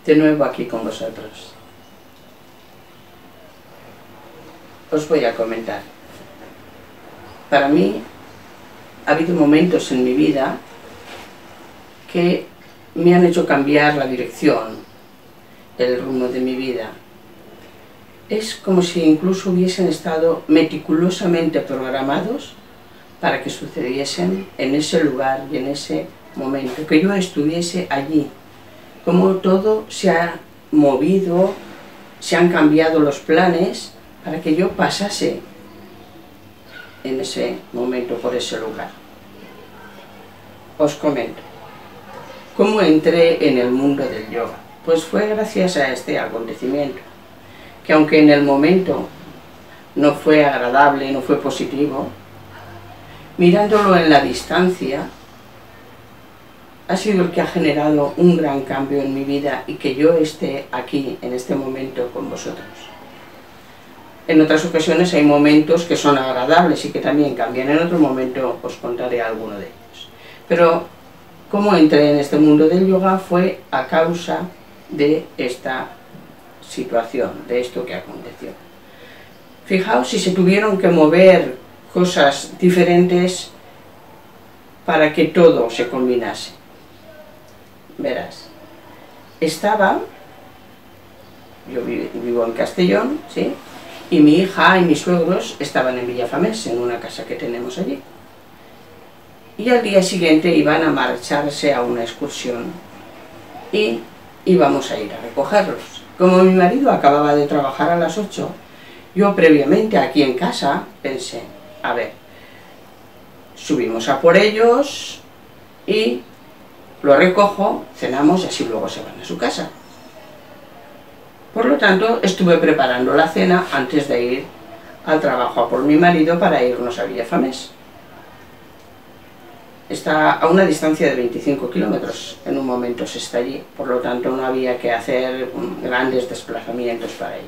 de nuevo aquí con vosotros. Os voy a comentar. Para mí ha habido momentos en mi vida que me han hecho cambiar la dirección, el rumbo de mi vida. Es como si incluso hubiesen estado meticulosamente programados para que sucediesen en ese lugar y en ese momento, que yo estuviese allí. Como todo se ha movido, se han cambiado los planes para que yo pasase en ese momento por ese lugar. Os comento. ¿Cómo entré en el mundo del yoga? Pues fue gracias a este acontecimiento, que aunque en el momento no fue agradable, no fue positivo, mirándolo en la distancia, ha sido el que ha generado un gran cambio en mi vida y que yo esté aquí, en este momento, con vosotros. En otras ocasiones hay momentos que son agradables y que también cambian. En otro momento os contaré alguno de ellos. Pero cómo entré en este mundo del yoga fue a causa de esta situación, de esto que aconteció. Fijaos si se tuvieron que mover cosas diferentes para que todo se combinase. Verás, yo vivo en Castellón, ¿sí? Y mi hija y mis suegros estaban en Villafamés, en una casa que tenemos allí. Y al día siguiente iban a marcharse a una excursión y íbamos a ir a recogerlos. Como mi marido acababa de trabajar a las 8, yo previamente aquí en casa pensé, a ver, subimos a por ellos y lo recojo, cenamos y así luego se van a su casa. Por lo tanto, estuve preparando la cena antes de ir al trabajo a por mi marido para irnos a Villafamés. Está a una distancia de 25 kilómetros, en un momento se está allí, por lo tanto no había que hacer grandes desplazamientos para ello.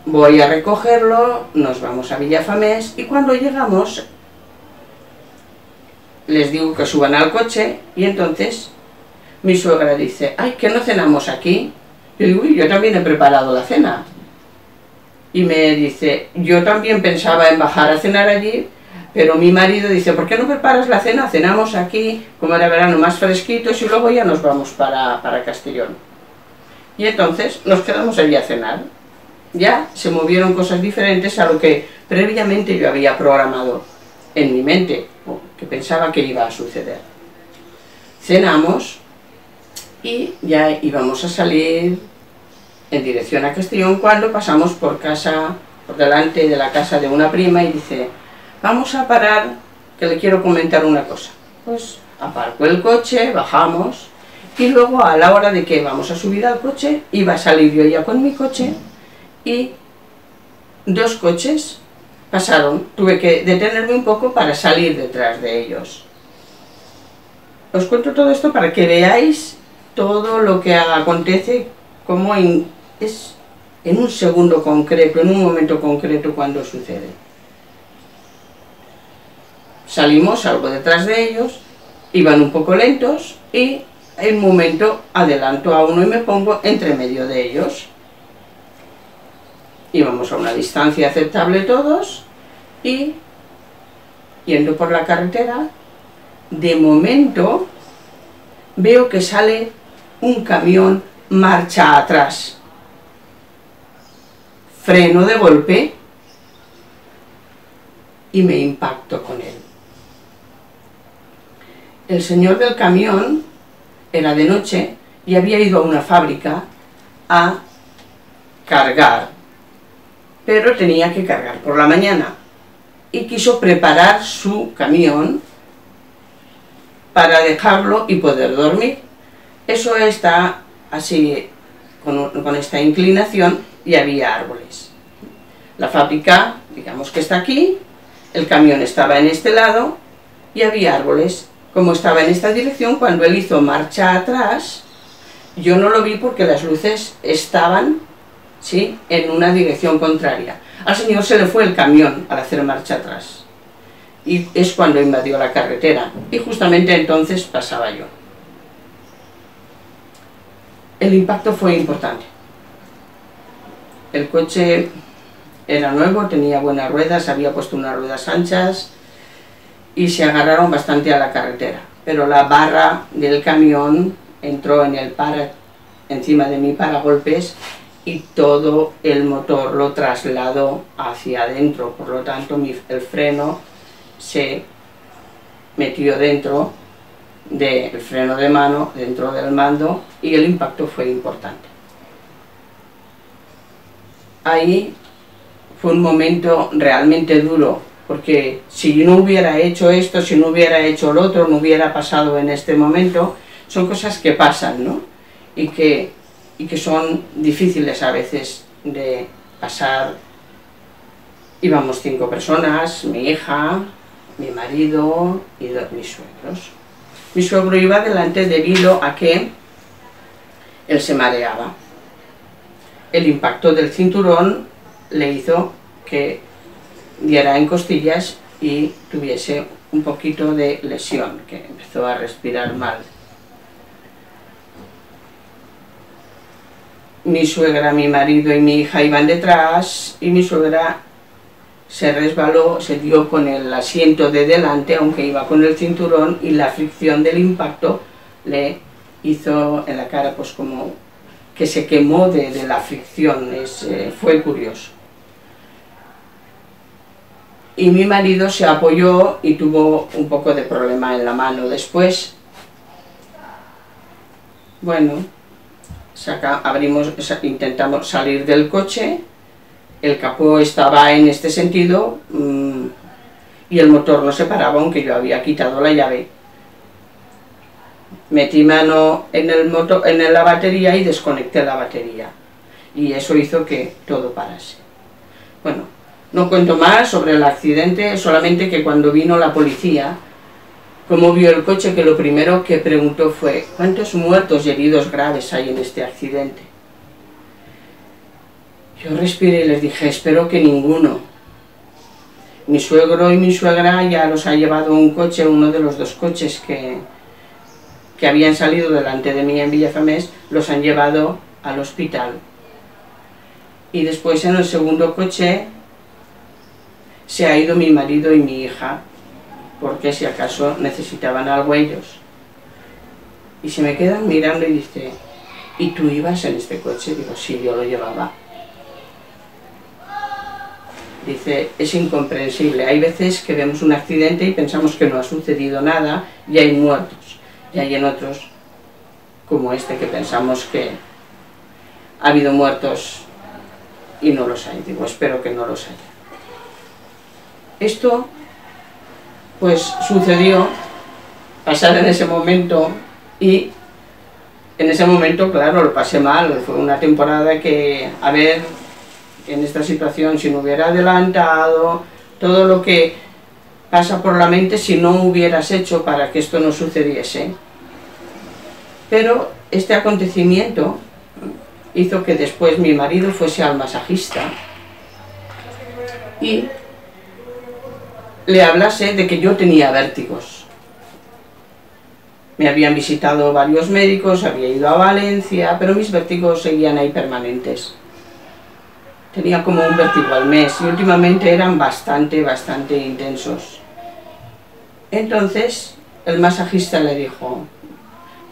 Voy a recogerlo, nos vamos a Villafamés y cuando llegamos les digo que suban al coche y entonces mi suegra dice, ay, ¿que no cenamos aquí? Yo digo, uy, yo también he preparado la cena. Y me dice, yo también pensaba en bajar a cenar allí, pero mi marido dice, ¿por qué no preparas la cena? Cenamos aquí, como era verano, más fresquitos y luego ya nos vamos para Castellón. Y entonces nos quedamos allí a cenar. Ya se movieron cosas diferentes a lo que previamente yo había programado en mi mente, o que pensaba que iba a suceder. Cenamos y ya íbamos a salir en dirección a Castellón cuando pasamos por delante de la casa de una prima y dice, vamos a parar, que le quiero comentar una cosa. Pues aparco el coche, bajamos y luego a la hora de que vamos a subir al coche, iba a salir yo ya con mi coche y dos coches pasaron, tuve que detenerme un poco para salir detrás de ellos. Os cuento todo esto para que veáis todo lo que acontece, como es en un segundo concreto, en un momento concreto cuando sucede. Salimos, salgo detrás de ellos, iban un poco lentos y en un momento adelanto a uno y me pongo entre medio de ellos. Íbamos a una distancia aceptable todos y yendo por la carretera, de momento veo que sale un camión marcha atrás. Freno de golpe y me impacto con él. El señor del camión era de noche y había ido a una fábrica a cargar, pero tenía que cargar por la mañana y quiso preparar su camión para dejarlo y poder dormir. Eso está así, con esta inclinación, y había árboles. La fábrica, digamos que está aquí, el camión estaba en este lado y había árboles. Como estaba en esta dirección, cuando él hizo marcha atrás, yo no lo vi porque las luces estaban, ¿sí?, en una dirección contraria. Al señor se le fue el camión al hacer marcha atrás. Y es cuando invadió la carretera. Y justamente entonces pasaba yo. el impacto fue importante. El coche era nuevo, tenía buenas ruedas, había puesto unas ruedas anchas y se agarraron bastante a la carretera, pero la barra del camión entró en encima de mi paragolpes y todo el motor lo trasladó hacia adentro, por lo tanto el freno se metió dentro del freno de mano, dentro del mando, y el impacto fue importante. Ahí fue un momento realmente duro, porque si no hubiera hecho esto, si no hubiera hecho lo otro, no hubiera pasado en este momento. Son cosas que pasan, ¿no? Y que son difíciles a veces de pasar. Íbamos 5 personas, mi hija, mi marido y mis suegros. Mi suegro iba delante debido a que él se mareaba. El impacto del cinturón le hizo que diera en costillas y tuviese un poquito de lesión, que empezó a respirar mal. Mi suegra, mi marido y mi hija iban detrás y mi suegra se resbaló, se dio con el asiento de delante, aunque iba con el cinturón, y la fricción del impacto le hizo en la cara pues como que se quemó de la fricción. Fue curioso. Y mi marido se apoyó y tuvo un poco de problema en la mano después. Bueno, intentamos salir del coche, el capó estaba en este sentido y el motor no se paraba, aunque yo había quitado la llave. Metí mano en la batería y desconecté la batería, y eso hizo que todo parase. Bueno, no cuento más sobre el accidente, solamente que cuando vino la policía, como vio el coche, que lo primero que preguntó fue: ¿cuántos muertos y heridos graves hay en este accidente? Yo respiré y les dije: espero que ninguno. Mi suegro y mi suegra ya los ha llevado un coche, uno de los 2 coches que habían salido delante de mí en Villafamés, los han llevado al hospital. Y después en el segundo coche se ha ido mi marido y mi hija, porque si acaso necesitaban algo ellos. Y se me quedan mirando y dice: ¿y tú ibas en este coche? Digo: sí, yo lo llevaba. Dice: es incomprensible, hay veces que vemos un accidente y pensamos que no ha sucedido nada y hay muertos, y hay en otros, como este, que pensamos que ha habido muertos y no los hay. Digo: espero que no los haya. Esto pues sucedió, pasar en ese momento, y en ese momento, claro, lo pasé mal. Fue una temporada que, a ver, en esta situación, si no hubiera adelantado, todo lo que pasa por la mente si no hubieras hecho para que esto no sucediese. Pero este acontecimiento hizo que después mi marido fuese al masajista y le hablase de que yo tenía vértigos. Me habían visitado varios médicos, había ido a Valencia, pero mis vértigos seguían ahí permanentes. Tenía como un vértigo al mes y últimamente eran bastante intensos. Entonces el masajista le dijo: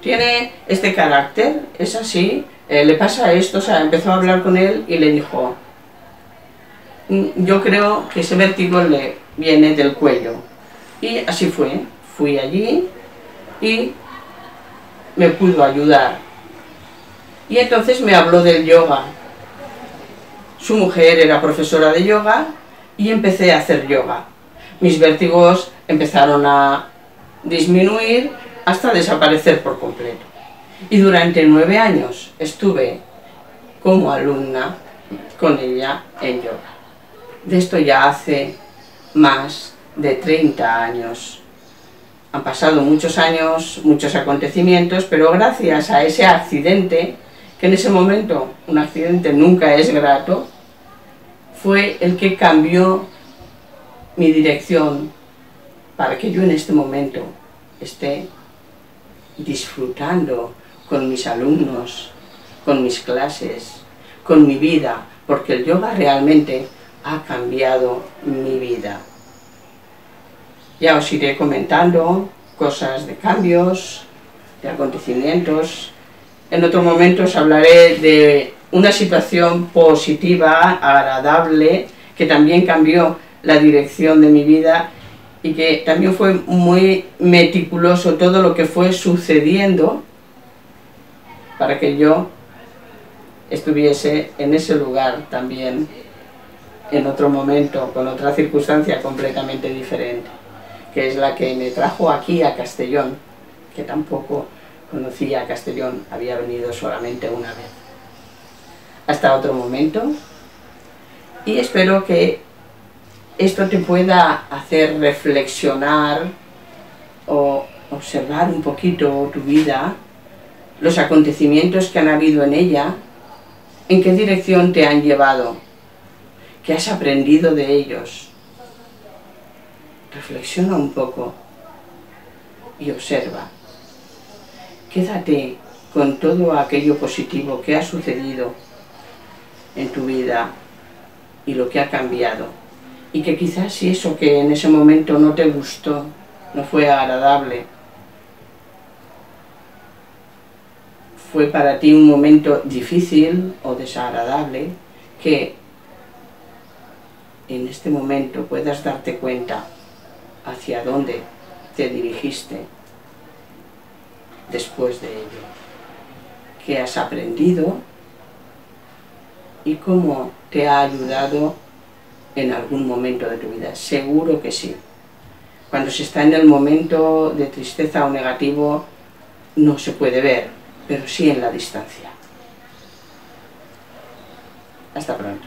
tiene este carácter, es así, le pasa esto. O sea, empezó a hablar con él y le dijo: yo creo que ese vértigo le viene del cuello. Y así fue. Fui allí y me pudo ayudar. Y entonces me habló del yoga. Su mujer era profesora de yoga y empecé a hacer yoga. Mis vértigos empezaron a disminuir hasta desaparecer por completo. Y durante 9 años estuve como alumna con ella en yoga. De esto ya hace más de 30 años. Han pasado muchos años, muchos acontecimientos, pero gracias a ese accidente, que en ese momento un accidente nunca es grato, fue el que cambió mi dirección para que yo en este momento esté disfrutando con mis alumnos con mis clases, con mi vida, porque el yoga realmente ha cambiado mi vida. Ya os iré comentando cosas de cambios, de acontecimientos. En otro momento os hablaré de una situación positiva, agradable, que también cambió la dirección de mi vida y que también fue muy meticuloso todo lo que fue sucediendo para que yo estuviese en ese lugar también en otro momento, con otra circunstancia completamente diferente, que es la que me trajo aquí a Castellón, que tampoco conocía Castellón, había venido solamente una vez. Hasta otro momento, y espero que esto te pueda hacer reflexionar o observar un poquito tu vida, los acontecimientos que han habido en ella, en qué dirección te han llevado, qué has aprendido de ellos. Reflexiona un poco y observa. Quédate con todo aquello positivo que ha sucedido en tu vida y lo que ha cambiado. Y que quizás si eso que en ese momento no te gustó, no fue agradable, fue para ti un momento difícil o desagradable, que en este momento puedas darte cuenta hacia dónde te dirigiste después de ello, qué has aprendido y cómo te ha ayudado en algún momento de tu vida. Seguro que sí. Cuando se está en el momento de tristeza o negativo no se puede ver, pero sí en la distancia. Hasta pronto.